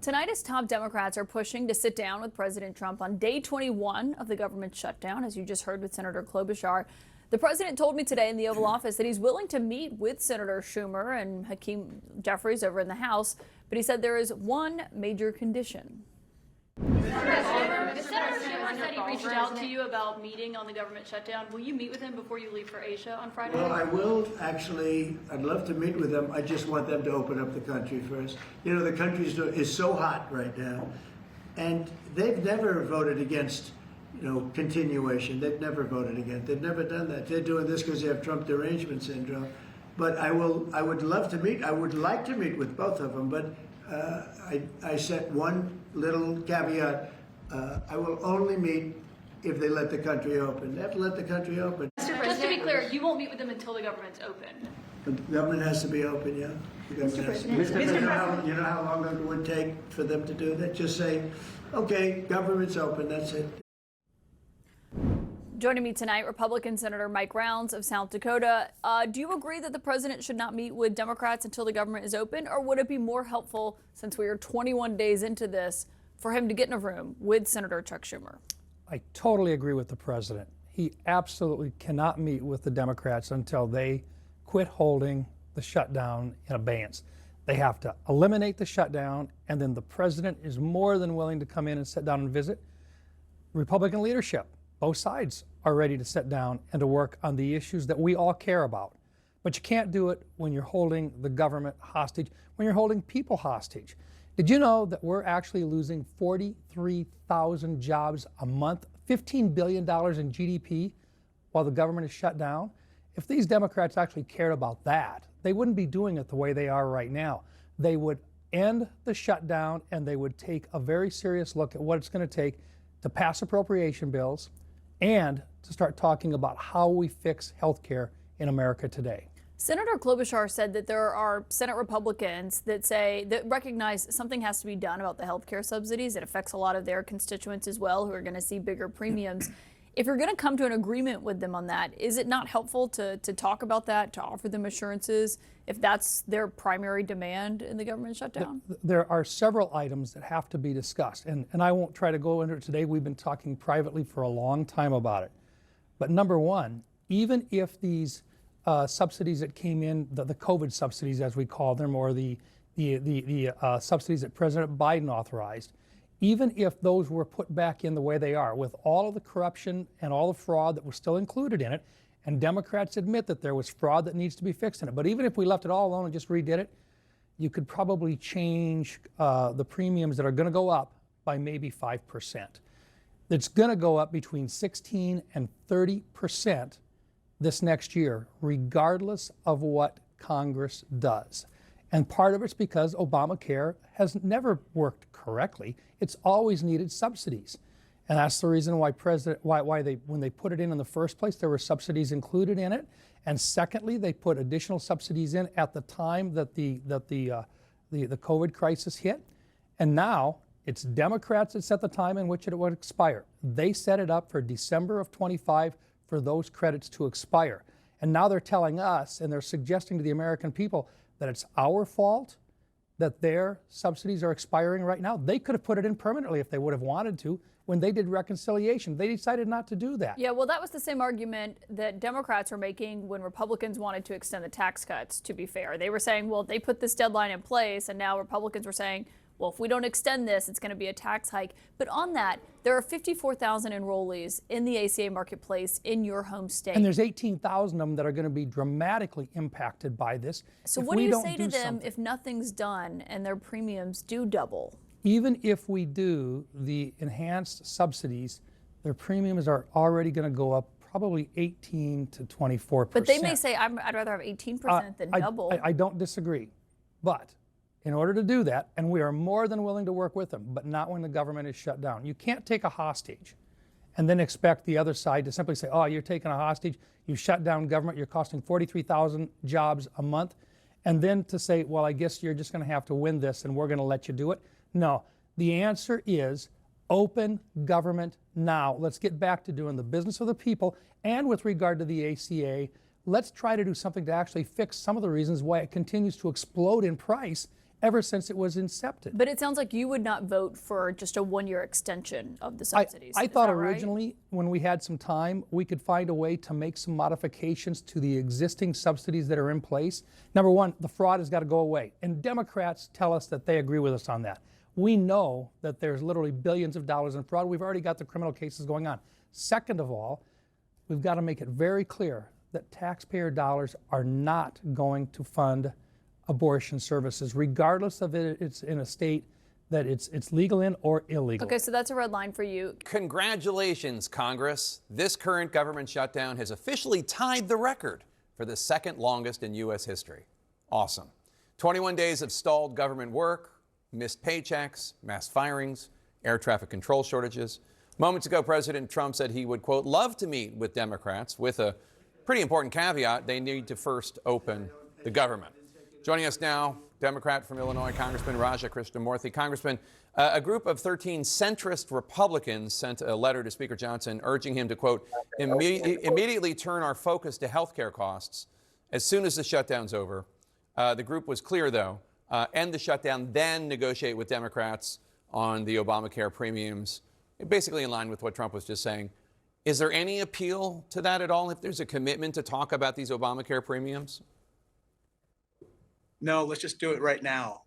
Tonight, as top Democrats are pushing to sit down with President Trump on day 21 of the government shutdown, as you just heard with Senator Klobuchar. The president told me today in the Oval Office that he's willing to meet with Senator Schumer and Hakeem Jeffries over in the House, but he said there is one major condition. Senator Schumer said he reached out to you about meeting on the government shutdown. Will you meet with him before you leave for Asia on Friday? Well, I will actually. I'd love to meet with them. I just want them to open up the country first. You know, the country is so hot right now, and they've never voted against, continuation. They've never voted against. They've never done that. They're doing this because they have Trump derangement syndrome. But I would love to meet. I would like to meet with both of them. But I set one little caveat. I will only meet if they let the country open. They have to let the country open. Just to be clear, you won't meet with them until the government's open. The government has to be open, yeah. You know how long it would take for them to do that? Just say, okay, government's open, that's it. Joining me tonight, Republican Senator Mike Rounds of South Dakota. Do you agree that the president should not meet with Democrats until the government is open, or would it be more helpful, since we are 21 days into this, for him to get in a room with Senator Chuck Schumer? I totally agree with the president. He absolutely cannot meet with the Democrats until they quit holding the shutdown in abeyance. They have to eliminate the shutdown, and then the president is more than willing to come in and sit down and visit. Republican leadership, both sides, are ready to sit down and to work on the issues that we all care about. But you can't do it when you're holding the government hostage, when you're holding people hostage. Did you know that we're actually losing 43,000 jobs a month, $15 billion in GDP while the government is shut down? If these Democrats actually cared about that, they wouldn't be doing it the way they are right now. They would end the shutdown, and they would take a very serious look at what it's going to take to pass appropriation bills and to start talking about how we fix health care in America today. Senator Klobuchar said that there are Senate Republicans that recognize something has to be done about the health care subsidies. It affects a lot of their constituents as well, who are going to see bigger premiums. If you're going to come to an agreement with them on that, is it not helpful to talk about that, to offer them assurances, if that's their primary demand in the government shutdown? There are several items that have to be discussed, and I won't try to go into it today. We've been talking privately for a long time about it. But number one, even if these subsidies that came in, the COVID subsidies as we call them, or the subsidies that President Biden authorized, even if those were put back in the way they are, with all of the corruption and all the fraud that was still included in it, and Democrats admit that there was fraud that needs to be fixed in it, but even if we left it all alone and just redid it, you could probably change the premiums that are going to go up by maybe 5%. It's going to go up between 16 and 30% this next year, regardless of what Congress does. And part of it's because Obamacare has never worked correctly. It's always needed subsidies. And that's the reason why when they put it in the first place, there were subsidies included in it. And secondly, they put additional subsidies in at the time that the COVID crisis hit. And now it's Democrats that set the time in which it would expire. They set it up for December of 25 for those credits to expire. And now they're telling us, and they're suggesting to the American people, that it's our fault that their subsidies are expiring right now. They could have put it in permanently if they would have wanted to when they did reconciliation. They decided not to do that. Yeah, well, that was the same argument that Democrats were making when Republicans wanted to extend the tax cuts, to be fair. They were saying, well, they put this deadline in place, and now Republicans were saying, well, if we don't extend this, it's going to be a tax hike. But on that, there are 54,000 enrollees in the ACA marketplace in your home state. And there's 18,000 of them that are going to be dramatically impacted by this. So what do you say to them if nothing's done and their premiums do double? Even if we do the enhanced subsidies, their premiums are already going to go up probably 18 to 24%. But they may say, I'd rather have 18% than double. I don't disagree. But in order to do that, and we are more than willing to work with them, but not when the government is shut down. You can't take a hostage and then expect the other side to simply say, oh, you're taking a hostage, you shut down government, you're costing 43,000 jobs a month, and then to say, well, I guess you're just going to have to win this and we're going to let you do it. No, the answer is open government now. Let's get back to doing the business of the people. And with regard to the ACA, let's try to do something to actually fix some of the reasons why it continues to explode in price ever since it was incepted. But it sounds like you would not vote for just a one-year extension of the subsidies. I Is thought that right? originally, when we had some time, we could find a way to make some modifications to the existing subsidies that are in place. Number one, the fraud has got to go away. And Democrats tell us that they agree with us on that. We know that there's literally billions of dollars in fraud. We've already got the criminal cases going on. Second of all, we've got to make it very clear that taxpayer dollars are not going to fund abortion services, regardless of it's in a state that it's legal in or illegal. Okay, so that's a red line for you. Congratulations, Congress. This current government shutdown has officially tied the record for the second longest in U.S. history. Awesome. 21 days of stalled government work, missed paychecks, mass firings, air traffic control shortages. Moments ago, President Trump said he would, quote, love to meet with Democrats with a pretty important caveat: they need to first open the government. Joining us now, Democrat from Illinois, Congressman Raja Krishnamoorthi. Congressman, a group of 13 centrist Republicans sent a letter to Speaker Johnson urging him to, quote, immediately turn our focus to health care costs as soon as the shutdown's over. The group was clear, though, end the shutdown, then negotiate with Democrats on the Obamacare premiums, basically in line with what Trump was just saying. Is there any appeal to that at all, if there's a commitment to talk about these Obamacare premiums? No, let's just do it right now.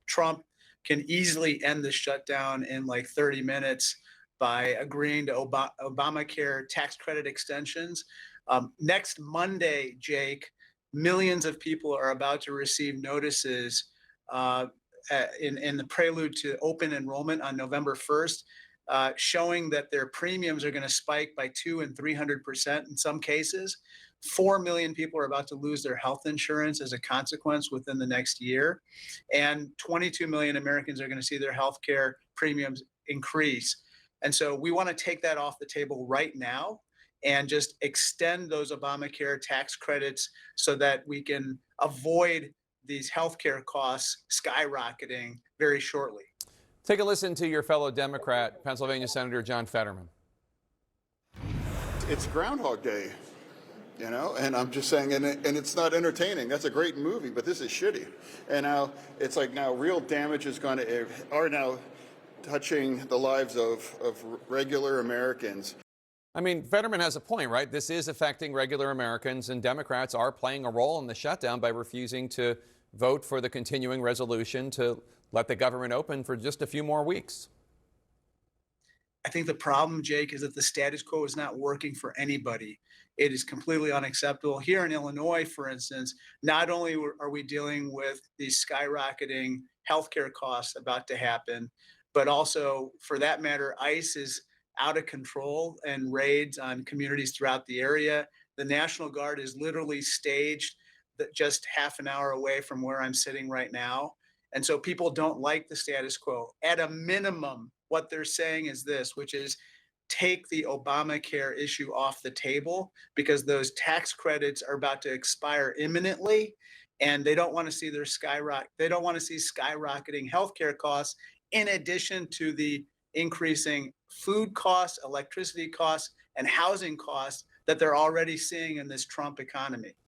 Trump can easily end the shutdown in like 30 minutes by agreeing to Obamacare tax credit extensions. Next Monday, Jake, millions of people are about to receive notices in the prelude to open enrollment on November 1st, showing that their premiums are going to spike by 200% and 300% in some cases. 4 million people are about to lose their health insurance as a consequence within the next year. And 22 million Americans are going to see their health care premiums increase. And so we want to take that off the table right now and just extend those Obamacare tax credits so that we can avoid these healthcare costs skyrocketing very shortly. Take a listen to your fellow Democrat, Pennsylvania Senator John Fetterman. It's Groundhog Day, you know, and I'm just saying, and it's not entertaining. That's a great movie, but this is shitty. And now it's like now real damage is going to are now touching the lives of regular Americans. I mean, Fetterman has a point, right? This is affecting regular Americans, and Democrats are playing a role in the shutdown by refusing to vote for the continuing resolution to let the government open for just a few more weeks. I think the problem, Jake, is that the status quo is not working for anybody. It is completely unacceptable. Here in Illinois, for instance, not only are we dealing with these skyrocketing healthcare costs about to happen, but also, for that matter, ICE is out of control and raids on communities throughout the area. The National Guard is literally staged just half an hour away from where I'm sitting right now. And so people don't like the status quo. At a minimum, what they're saying is this, which is take the Obamacare issue off the table because those tax credits are about to expire imminently, and they don't want to see they don't want to see skyrocketing healthcare costs in addition to the increasing food costs, electricity costs, and housing costs that they're already seeing in this Trump economy.